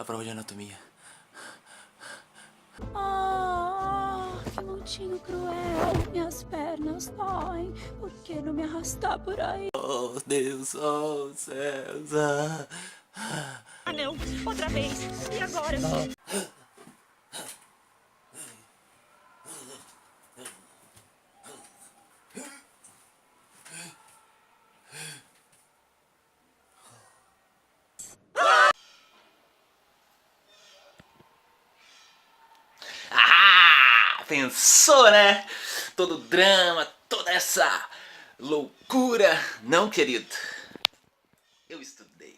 prova de anatomia. Que montinho cruel, minhas pernas doem. Por que não me arrastar por aí? Oh Deus, oh céus. Ah não, outra vez. E agora? Pensou, né? Todo o drama, toda essa loucura. Não, querido. Eu estudei.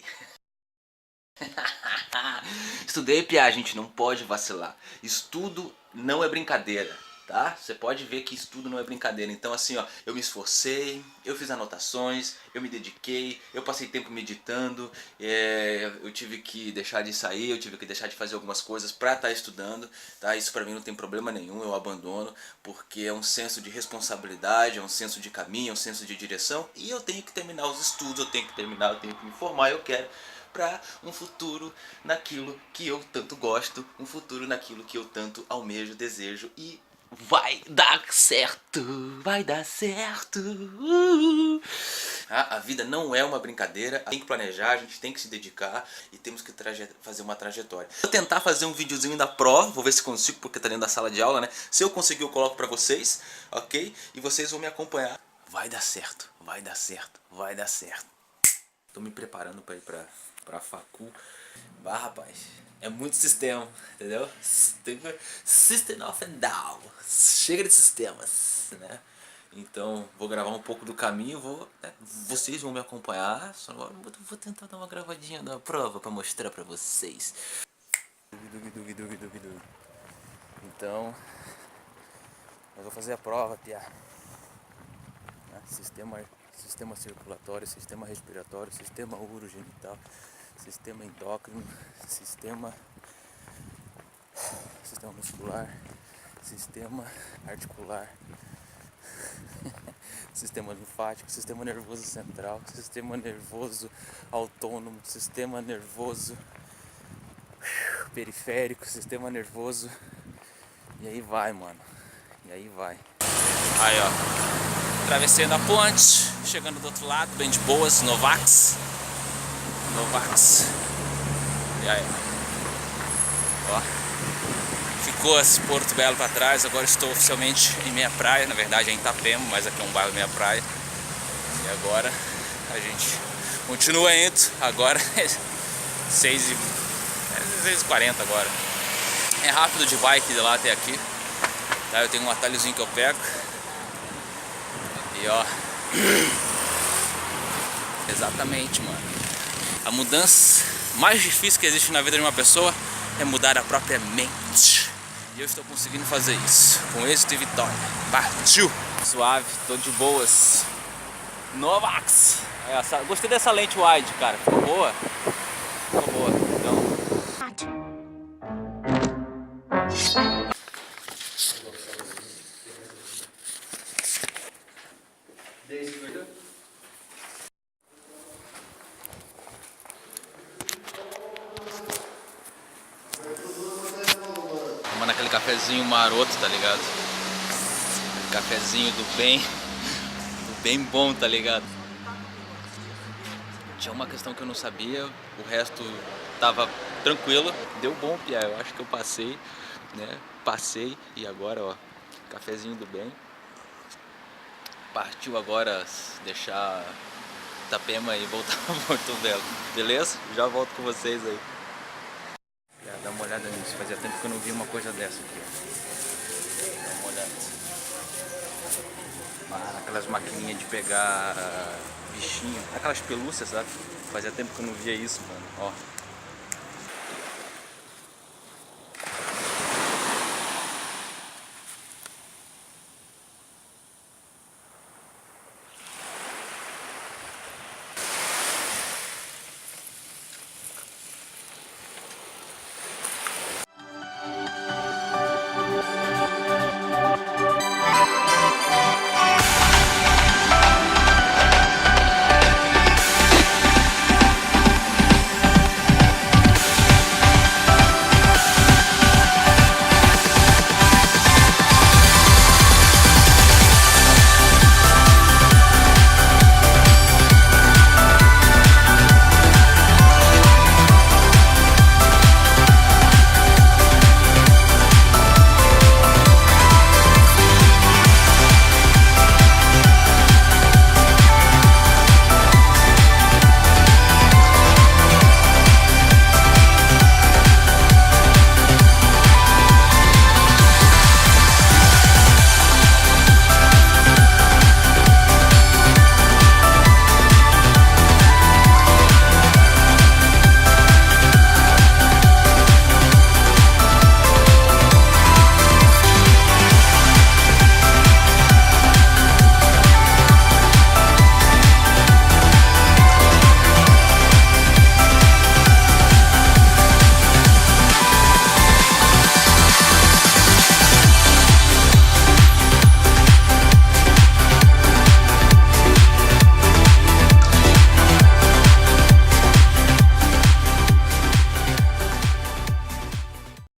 Estudei, Pia, a gente não pode vacilar. Estudo não é brincadeira, tá? Você pode ver que estudo não é brincadeira. Então assim, ó, eu me esforcei, eu fiz anotações, eu me dediquei, eu passei tempo meditando, eu tive que deixar de sair, eu tive que deixar de fazer algumas coisas pra estar estudando, tá? Isso pra mim não tem problema nenhum, eu abandono, porque é um senso de responsabilidade, é um senso de caminho, é um senso de direção, e eu tenho que terminar os estudos, eu tenho que terminar, eu tenho que me formar, eu quero para um futuro naquilo que eu tanto gosto, um futuro naquilo que eu tanto almejo, desejo, e vai dar certo, vai dar certo. A vida não é uma brincadeira, tem que planejar, a gente tem que se dedicar e temos que fazer uma trajetória. Vou tentar fazer um videozinho da prova, vou ver se consigo porque tá dentro da sala de aula, né? Se eu conseguir eu coloco pra vocês, ok? E vocês vão me acompanhar. Vai dar certo, vai dar certo, vai dar certo. Tô me preparando pra ir pra facu. Rapaz, é muito sistema, entendeu? System of a Down. Chega de sistemas, né? Então, vou gravar um pouco do caminho, né? Vocês vão me acompanhar. Só vou tentar dar uma gravadinha da prova pra mostrar pra vocês. Duvido. Então, eu vou fazer a prova, Pia. Sistema circulatório, sistema respiratório, sistema urogenital, sistema endócrino, sistema muscular, sistema articular, sistema linfático, sistema nervoso central, sistema nervoso autônomo, sistema nervoso periférico, sistema nervoso. E aí vai, mano. E aí vai. Aí, ó. Atravessando a ponte, chegando do outro lado, bem de boas, Novax. E aí, ó. Ficou esse Porto Belo pra trás, agora estou oficialmente em Meia Praia, na verdade é em Itapema, mas aqui é um bairro Meia Praia. E agora a gente continua indo, agora é 6h40 agora. É rápido de bike de lá até aqui, tá? Eu tenho um atalhozinho que eu pego. E ó, exatamente, mano. A mudança mais difícil que existe na vida de uma pessoa é mudar a própria mente. E eu estou conseguindo fazer isso, com êxito e vitória. Partiu! Suave, tô de boas. Novax! Gostei dessa lente wide, cara. Ficou boa? Ficou boa. Então... Tomando aquele cafezinho maroto, tá ligado? Cafezinho do bem bom, tá ligado? Tinha uma questão que eu não sabia, o resto tava tranquilo. Deu bom, Pia, eu acho que eu passei, né? Passei e agora, ó, cafezinho do bem. Partiu agora deixar Itapema e voltar pra Porto Belo, beleza? Já volto com vocês aí. Dá uma olhada nisso, fazia tempo que eu não vi uma coisa dessa aqui. Dá uma olhada. Aquelas maquininhas de pegar bichinho, aquelas pelúcias, sabe? Fazia tempo que eu não via isso, mano. Ó.